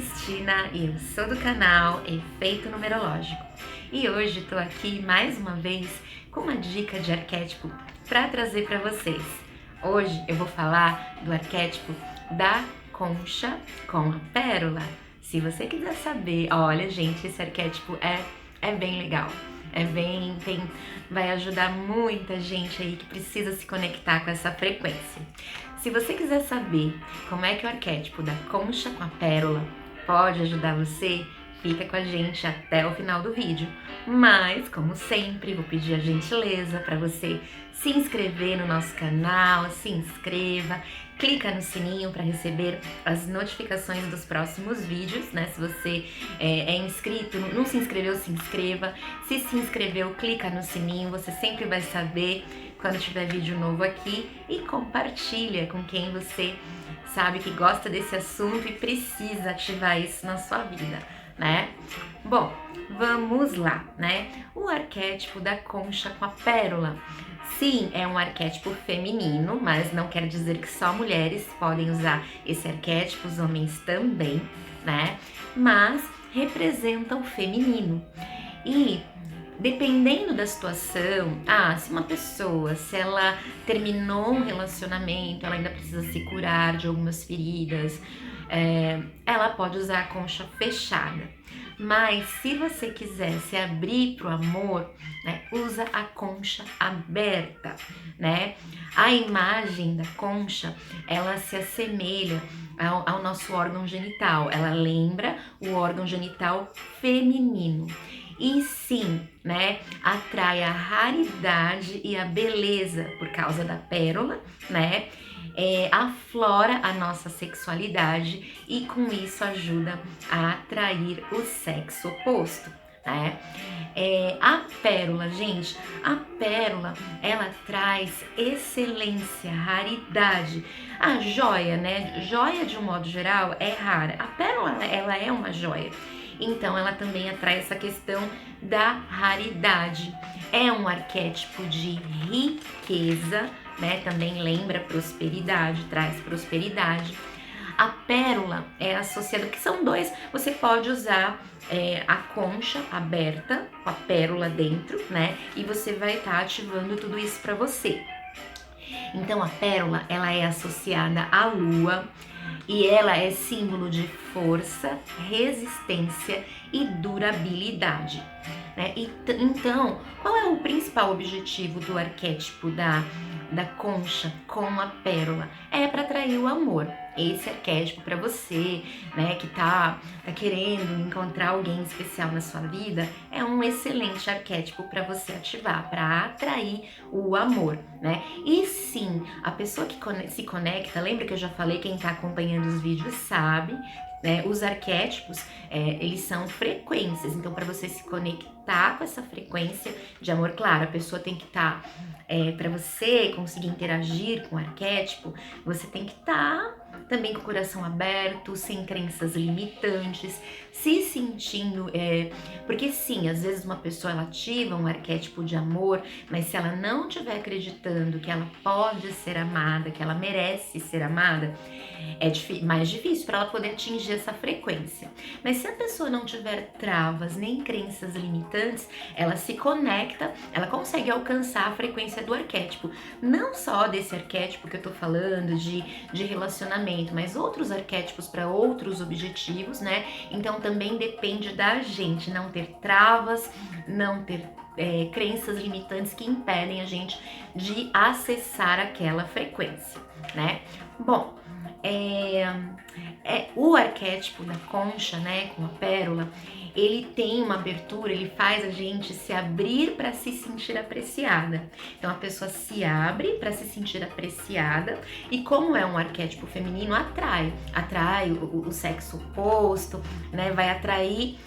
Cristina e eu sou do canal Efeito Numerológico. E hoje estou aqui mais uma vez com uma dica de arquétipo para trazer para vocês. Hoje eu vou falar do arquétipo da concha com a pérola. Se você quiser saber, olha gente, esse arquétipo é bem legal. Vai ajudar muita gente aí que precisa se conectar com essa frequência. Se você quiser saber como é que o arquétipo da concha com a pérola pode ajudar você, fica com a gente até o final do vídeo. Mas, como sempre, vou pedir a gentileza para você se inscrever no nosso canal, se inscreva, clica no sininho para receber as notificações dos próximos vídeos, né? Se você é inscrito, não se inscreveu, se inscreva. Se inscreveu, clica no sininho, você sempre vai saber quando tiver vídeo novo aqui e compartilha com quem você sabe que gosta desse assunto e precisa ativar isso na sua vida, né? Bom, vamos lá, né? O arquétipo da concha com a pérola. Sim, é um arquétipo feminino, mas não quer dizer que só mulheres podem usar esse arquétipo, os homens também, né? Mas representa o feminino. E dependendo da situação, se uma pessoa, se ela terminou um relacionamento, ela ainda precisa se curar de algumas feridas, ela pode usar a concha fechada. Mas se você quiser se abrir para o amor, né, usa a concha aberta, né? A imagem da concha, ela se assemelha ao nosso órgão genital, ela lembra o órgão genital feminino. E sim, né, atrai a raridade e a beleza por causa da pérola, né? Aflora a nossa sexualidade e com isso ajuda a atrair o sexo oposto, né? A pérola, gente, a pérola, ela traz excelência, raridade. A joia, né? Joia de um modo geral é rara. A pérola, ela é uma joia. Então ela também atrai essa questão da raridade. É um arquétipo de riqueza, né? Também lembra prosperidade, traz prosperidade. A pérola é associada, que são dois, você pode usar a concha aberta com a pérola dentro, né? E você vai estar ativando tudo isso para você. Então a pérola, ela é associada à lua e ela é símbolo de força, resistência e durabilidade, né? Então, qual é o principal objetivo do arquétipo da concha com a pérola? É para atrair o amor. Esse arquétipo para você, né, que tá querendo encontrar alguém especial na sua vida, é um excelente arquétipo para você ativar, para atrair o amor, né? E sim, a pessoa que se conecta, lembra que eu já falei, quem tá acompanhando os vídeos sabe, né? Os arquétipos, eles são frequências, então para você se conectar com essa frequência de amor, claro, a pessoa tem que estar, para você conseguir interagir com o arquétipo, você tem que estar também com o coração aberto, sem crenças limitantes, se sentindo, porque sim, às vezes uma pessoa ela ativa um arquétipo de amor, mas se ela não estiver acreditando que ela pode ser amada, que ela merece ser amada, é mais difícil para ela poder atingir essa frequência. Mas se a pessoa não tiver travas nem crenças limitantes, ela se conecta, ela consegue alcançar a frequência do arquétipo. Não só desse arquétipo que eu tô falando de relacionamento, mas outros arquétipos para outros objetivos, né? Então também depende da gente não ter travas, não ter crenças limitantes que impedem a gente de acessar aquela frequência, né? Bom, o arquétipo da concha, né, com a pérola, ele tem uma abertura, ele faz a gente se abrir para se sentir apreciada. Então a pessoa se abre para se sentir apreciada e como é um arquétipo feminino, atrai o sexo oposto, né, vai atrair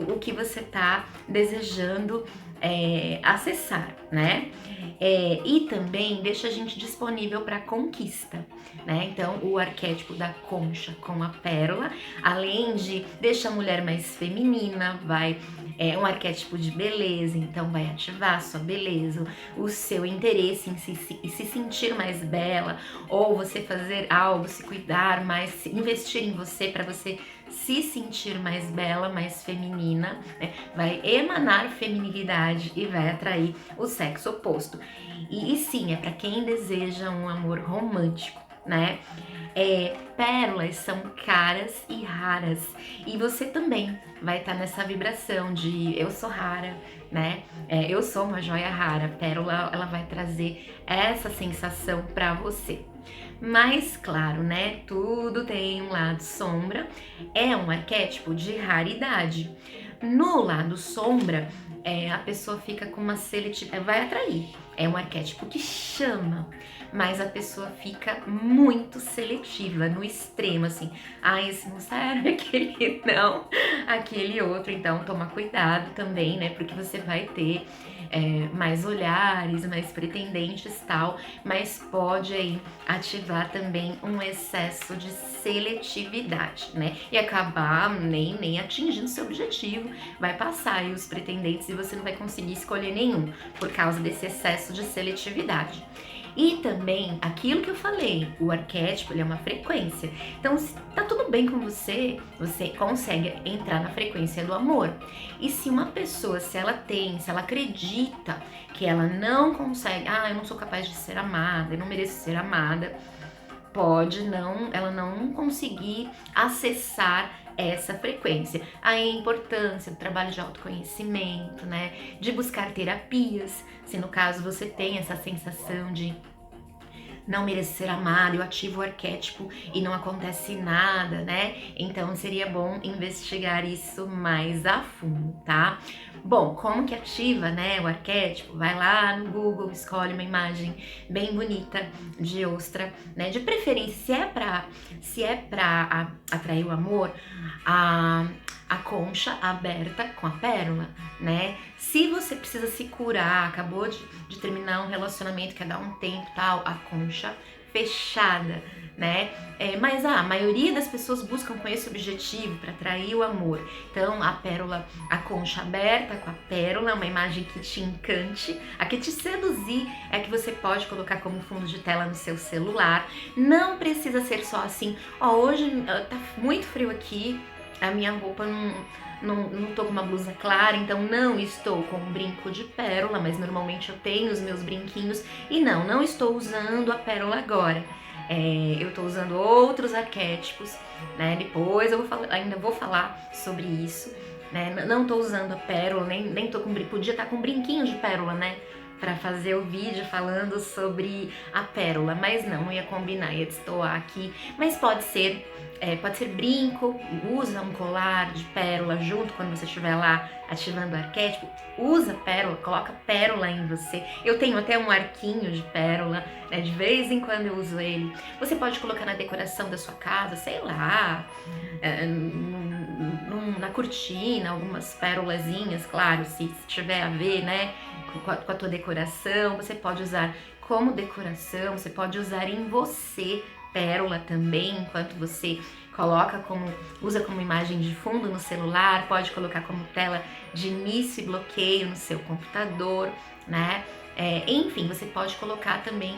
o que você tá desejando acessar, né? E também deixa a gente disponível para conquista, né? Então, o arquétipo da concha com a pérola, além de deixa a mulher mais feminina, vai é um arquétipo de beleza, então vai ativar a sua beleza, o seu interesse em se sentir mais bela, ou você fazer algo, se cuidar mais, investir em você para você se sentir mais bela, mais feminina, né? Vai emanar feminilidade e vai atrair o sexo oposto. E sim, é para quem deseja um amor romântico, né? Pérolas são caras e raras, e você também vai estar nessa vibração de eu sou rara, né? Eu sou uma joia rara. Pérola, ela vai trazer essa sensação para você. Mas claro, né? Tudo tem um lado sombra. É um arquétipo de raridade. No lado sombra, a pessoa fica com uma seletividade, vai atrair. É um arquétipo que chama, mas a pessoa fica muito seletiva, no extremo, assim. Ah, esse não serve, aquele não, aquele outro. Então, toma cuidado também, né? Porque você vai ter mais olhares, mais pretendentes e tal, mas pode aí ativar também um excesso de seletividade, né? E acabar nem atingindo seu objetivo, vai passar aí os pretendentes e você não vai conseguir escolher nenhum por causa desse excesso de seletividade. E também, aquilo que eu falei, o arquétipo, ele é uma frequência. Então, se tá tudo bem com você, você consegue entrar na frequência do amor. E se uma pessoa, se ela acredita que ela não consegue, eu não sou capaz de ser amada, eu não mereço ser amada, ela não conseguir acessar essa frequência. Aí a importância do trabalho de autoconhecimento, né? De buscar terapias, se no caso você tem essa sensação de não merecer ser amado, eu ativo o arquétipo e não acontece nada, né? Então seria bom investigar isso mais a fundo, tá? Bom, como que ativa, né, o arquétipo? Vai lá no Google, escolhe uma imagem bem bonita de ostra, né? De preferência, se é pra atrair o amor, a concha aberta com a pérola, né? Se você precisa se curar, acabou de terminar um relacionamento, quer dar um tempo e tal, a concha fechada, né? Mas a maioria das pessoas buscam com esse objetivo para atrair o amor. Então a pérola, a concha aberta com a pérola, é uma imagem que te encante, a que te seduzir, é que você pode colocar como fundo de tela no seu celular. Não precisa ser só assim, hoje tá muito frio aqui, a minha roupa não tô com uma blusa clara, então não estou com um brinco de pérola, mas normalmente eu tenho os meus brinquinhos e não estou usando a pérola agora. Eu tô usando outros arquétipos, né? Depois ainda vou falar sobre isso, né? Não tô usando a pérola, nem tô com brinco, podia estar com um brinquinho de pérola, né? Para fazer o vídeo falando sobre a pérola, mas não ia combinar, ia destoar aqui. Mas pode ser brinco, usa um colar de pérola junto quando você estiver lá ativando o arquétipo, usa pérola, coloca pérola em você. Eu tenho até um arquinho de pérola, né? De vez em quando eu uso ele. Você pode colocar na decoração da sua casa, sei lá, na cortina, algumas pérolazinhas, claro, se tiver a ver, né, com a tua decoração. Você pode usar como decoração, você pode usar em você pérola também, enquanto você usa como imagem de fundo no celular, pode colocar como tela de início e bloqueio no seu computador, né? Enfim, você pode colocar também,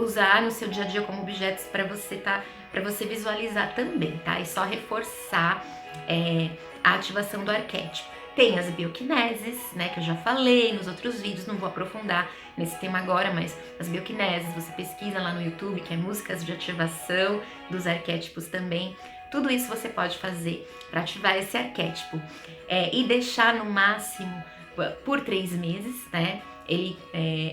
usar no seu dia a dia como objetos para você visualizar também, tá? E só reforçar a ativação do arquétipo. Tem as bioquineses, né, que eu já falei nos outros vídeos, não vou aprofundar nesse tema agora, mas as bioquineses, você pesquisa lá no YouTube, que é músicas de ativação dos arquétipos também. Tudo isso você pode fazer para ativar esse arquétipo e deixar no máximo por 3 meses, né? Ele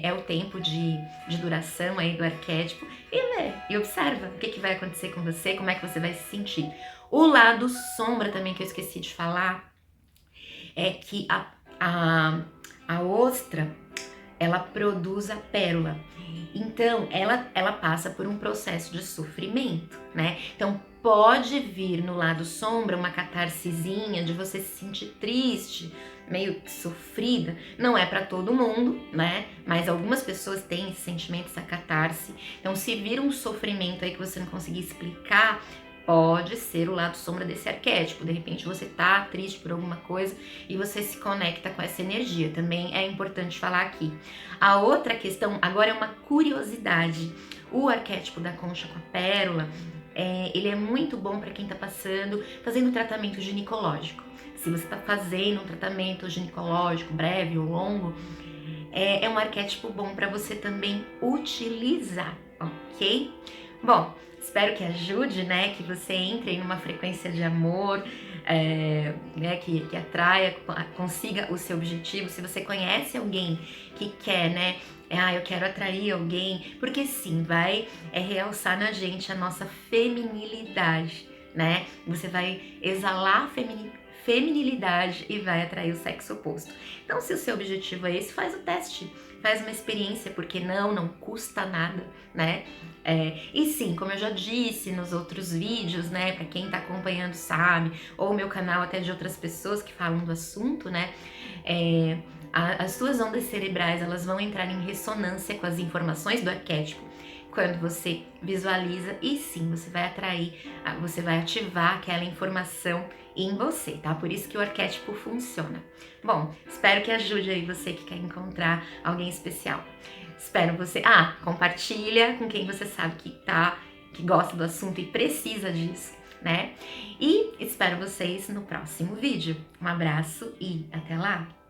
é o tempo de duração aí do arquétipo, e vê, e observa o que vai acontecer com você, como é que você vai se sentir. O lado sombra também, que eu esqueci de falar, é que a ostra, ela produz a pérola. Então, ela passa por um processo de sofrimento, né? Então, pode vir no lado sombra uma catarsezinha de você se sentir triste, meio sofrida. Não é para todo mundo, né? Mas algumas pessoas têm esse sentimento, essa catarse. Então, se vir um sofrimento aí que você não conseguir explicar, pode ser o lado sombra desse arquétipo. De repente você tá triste por alguma coisa e você se conecta com essa energia. Também é importante falar aqui. A outra questão agora é uma curiosidade. O arquétipo da concha com a pérola, ele é muito bom para quem tá fazendo tratamento ginecológico. Se você está fazendo um tratamento ginecológico breve ou longo, é um arquétipo bom para você também utilizar, ok? Bom, espero que ajude, né? Que você entre em uma frequência de amor, né? Que atraia, consiga o seu objetivo. Se você conhece alguém que quer, né? Eu quero atrair alguém, porque sim, vai realçar na gente a nossa feminilidade, né? Você vai exalar a feminilidade e vai atrair o sexo oposto. Então, se o seu objetivo é esse, faz o teste, faz uma experiência, porque não custa nada, né? E sim, como eu já disse nos outros vídeos, né, para quem tá acompanhando sabe, ou o meu canal até de outras pessoas que falam do assunto, né, as suas ondas cerebrais, elas vão entrar em ressonância com as informações do arquétipo quando você visualiza, e sim, você vai atrair, você vai ativar aquela informação em você, tá? Por isso que o arquétipo funciona. Bom, espero que ajude aí você que quer encontrar alguém especial. Espero você... compartilha com quem você sabe que gosta do assunto e precisa disso, né? E espero vocês no próximo vídeo. Um abraço e até lá!